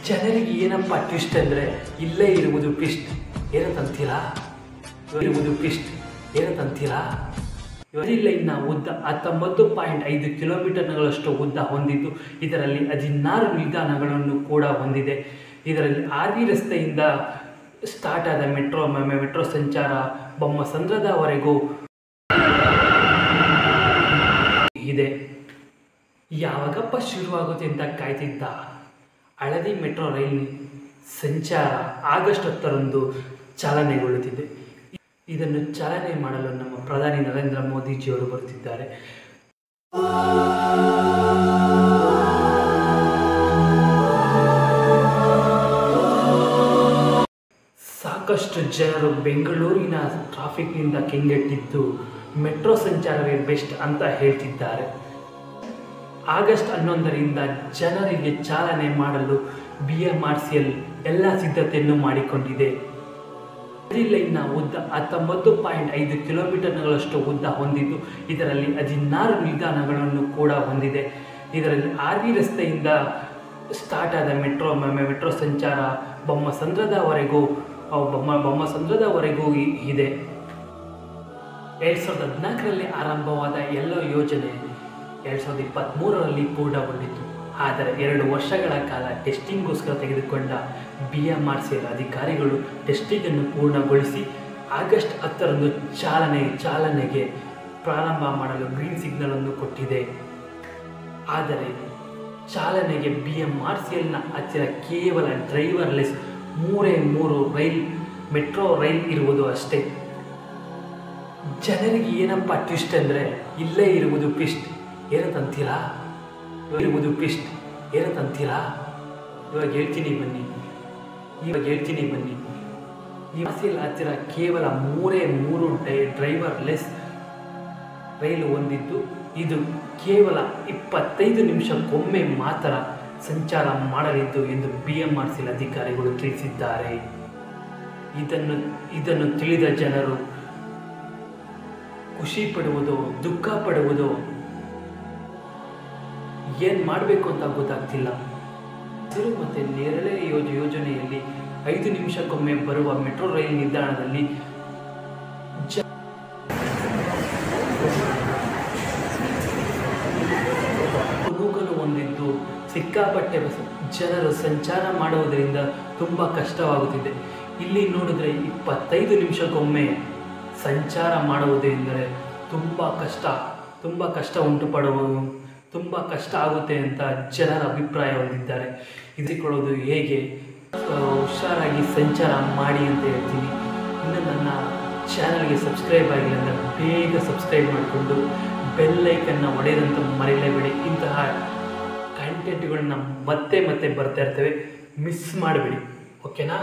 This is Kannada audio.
ಜನರಿಗೆ ಏನಪ್ಪ ಟ್ವಿಸ್ಟ್ ಅಂದರೆ ಇಲ್ಲೇ ಇರುವುದು ಟ್ವಿಸ್ಟ್ ಏನಂತೀರಾ? ಇರುವುದು ಟ್ವಿಸ್ಟ್ ಏನಂತೀರಾ? ಈ ಲೈನ್ನ ಉದ್ದ 19.5 ಕಿಲೋಮೀಟರ್ಗಳಷ್ಟು ಉದ್ದ ಹೊಂದಿದ್ದು ಇದರಲ್ಲಿ 16 ನಿಲ್ದಾಣಗಳನ್ನು ಕೂಡ ಹೊಂದಿದೆ. ಇದರಲ್ಲಿ ಆರ್ವಿ ರಸ್ತೆಯಿಂದ ಸ್ಟಾರ್ಟ್ ಆದ ಮೆಟ್ರೋ ಸಂಚಾರ ಬೊಮ್ಮಸಂದ್ರದವರೆಗೂ ಇದೆ. ಯಾವಾಗಪ್ಪ ಶುರುವಾಗುತ್ತೆ ಅಂತ ಕಾಯ್ತಿದ್ದ ಹಳದಿ ಮೆಟ್ರೋ ರೈಲ್ ಸಂಚಾರ ಆಗಸ್ಟ್ 10ರಂದು ಚಾಲನೆಗೊಳ್ಳುತ್ತಿದೆ. ಇದನ್ನು ಚಾಲನೆ ಮಾಡಲು ನಮ್ಮ ಪ್ರಧಾನಿ ನರೇಂದ್ರ ಮೋದಿಜಿಯವರು ಬರುತ್ತಿದ್ದಾರೆ. ಸಾಕಷ್ಟು ಜನರು ಬೆಂಗಳೂರಿನ ಟ್ರಾಫಿಕ್ನಿಂದ ಕೆಂಗೆಟ್ಟಿದ್ದು ಮೆಟ್ರೋ ಸಂಚಾರವೇ ಬೆಸ್ಟ್ ಅಂತ ಹೇಳ್ತಿದ್ದಾರೆ. ಆಗಸ್ಟ್ 11ರಿಂದ ಜನರಿಗೆ ಚಾಲನೆ ಮಾಡಲು BMRCL ಎಲ್ಲ ಸಿದ್ಧತೆಯನ್ನು ಮಾಡಿಕೊಂಡಿದೆ. ಈ ಲೈನ್ನ ಉದ್ದ 19.5 ಕಿಲೋಮೀಟರ್ಗಳಷ್ಟು ಉದ್ದ ಹೊಂದಿದ್ದು ಇದರಲ್ಲಿ 16 ನಿಲ್ದಾಣಗಳನ್ನು ಕೂಡ ಹೊಂದಿದೆ. ಇದರಲ್ಲಿ ಆರ್ವಿ ರಸ್ತೆಯಿಂದ ಸ್ಟಾರ್ಟ್ ಆದ ಮೆಟ್ರೋ ಸಂಚಾರ ಬೊಮ್ಮಸಂದ್ರದವರೆಗೂ ಇದೆ. 2014ರಲ್ಲಿ ಆರಂಭವಾದ ಎಲ್ಲೋ ಯೋಜನೆ 2023ರಲ್ಲಿ ಪೂರ್ಣಗೊಂಡಿತು. ಆದರೆ 2 ವರ್ಷಗಳ ಕಾಲ ಟೆಸ್ಟಿಂಗ್ಗೋಸ್ಕರ ತೆಗೆದುಕೊಂಡ BMRCL ಅಧಿಕಾರಿಗಳು ಟೆಸ್ಟಿಂಗನ್ನು ಪೂರ್ಣಗೊಳಿಸಿ ಆಗಸ್ಟ್ 10ರಂದು ಚಾಲನೆಗೆ ಪ್ರಾರಂಭ ಮಾಡಲು ಗ್ರೀನ್ ಸಿಗ್ನಲನ್ನು ಕೊಟ್ಟಿದೆ. ಆದರೆ ಚಾಲನೆಗೆ BMRCLನ ಹತ್ತಿರ ಕೇವಲ ಡ್ರೈವರ್ಲೆಸ್ 3 ಮೆಟ್ರೋ ರೈಲ್ ಇರುವುದು ಅಷ್ಟೇ. ಜನರಿಗೆ ಏನಪ್ಪ ಟ್ವಿಸ್ಟ್ ಅಂದರೆ ಇಲ್ಲೇ ಇರುವುದು ಟ್ವಿಸ್ಟ್ ಏನಂತೀರಾ? ಇರುವುದು ಟ್ವಿಸ್ಟ್ ಏನಂತೀರಾ? ಇವಾಗ ಹೇಳ್ತೀನಿ ಬನ್ನಿ. BMRCL ಹತ್ತಿರ ಕೇವಲ 3 ಡ್ರೈವರ್ಲೆಸ್ ರೈಲು ಹೊಂದಿದ್ದು ಇದು ಕೇವಲ 25 ನಿಮಿಷಕ್ಕೊಮ್ಮೆ ಮಾತ್ರ ಸಂಚಾರ ಮಾಡಲಿದ್ದು ಎಂದು BMRCL ಅಧಿಕಾರಿಗಳು ತಿಳಿಸಿದ್ದಾರೆ. ಇದನ್ನು ತಿಳಿದ ಜನರು ಖುಷಿ ಪಡುವುದು ದುಃಖ ಪಡುವುದು ಏನು ಮಾಡಬೇಕು ಅಂತ ಗೊತ್ತಾಗ್ತಿಲ್ಲ. ಹಸಿರು ಮತ್ತು ನೇರಳೆ ಯೋಜನೆಯಲ್ಲಿ 5 ನಿಮಿಷಕ್ಕೊಮ್ಮೆ ಬರುವ ಮೆಟ್ರೋ ರೈಲ್ ನಿಲ್ದಾಣದಲ್ಲಿ ನೂಕಲು ಹೊಂದಿದ್ದು ಸಿಕ್ಕಾಪಟ್ಟೆ ಜನರು ಸಂಚಾರ ಮಾಡುವುದರಿಂದ ತುಂಬ ಕಷ್ಟವಾಗುತ್ತಿದೆ. ಇಲ್ಲಿ ನೋಡಿದ್ರೆ 25 ನಿಮಿಷಕ್ಕೊಮ್ಮೆ ಸಂಚಾರ ಮಾಡುವುದೆಂದರೆ ತುಂಬ ಕಷ್ಟ ತುಂಬ ಕಷ್ಟ ಆಗುತ್ತೆ ಅಂತ ಜನರ ಅಭಿಪ್ರಾಯ ಹೊಂದಿದ್ದಾರೆ. ಇದ್ಕೊಳ್ಳೋದು ಹೇಗೆ? ಹುಷಾರಾಗಿ ಸಂಚಾರ ಮಾಡಿ ಅಂತ ಹೇಳ್ತೀನಿ. ಇನ್ನು ನನ್ನ ಚಾನಲ್ಗೆ ಸಬ್ಸ್ಕ್ರೈಬ್ ಆಗಿಲ್ಲ ಅಂದರೆ ಬೇಗ ಸಬ್ಸ್ಕ್ರೈಬ್ ಮಾಡಿಕೊಂಡು ಬೆಲ್ಲೈಕನ್ನು ಹೊಡೆಯೋದಂತ ಮರೆಯಲೇಬೇಡಿ. ಇಂತಹ ಕಂಟೆಂಟ್ಗಳನ್ನ ಮತ್ತೆ ಬರ್ತಾ ಇರ್ತೇವೆ, ಮಿಸ್ ಮಾಡಬೇಡಿ. ಓಕೆನಾ?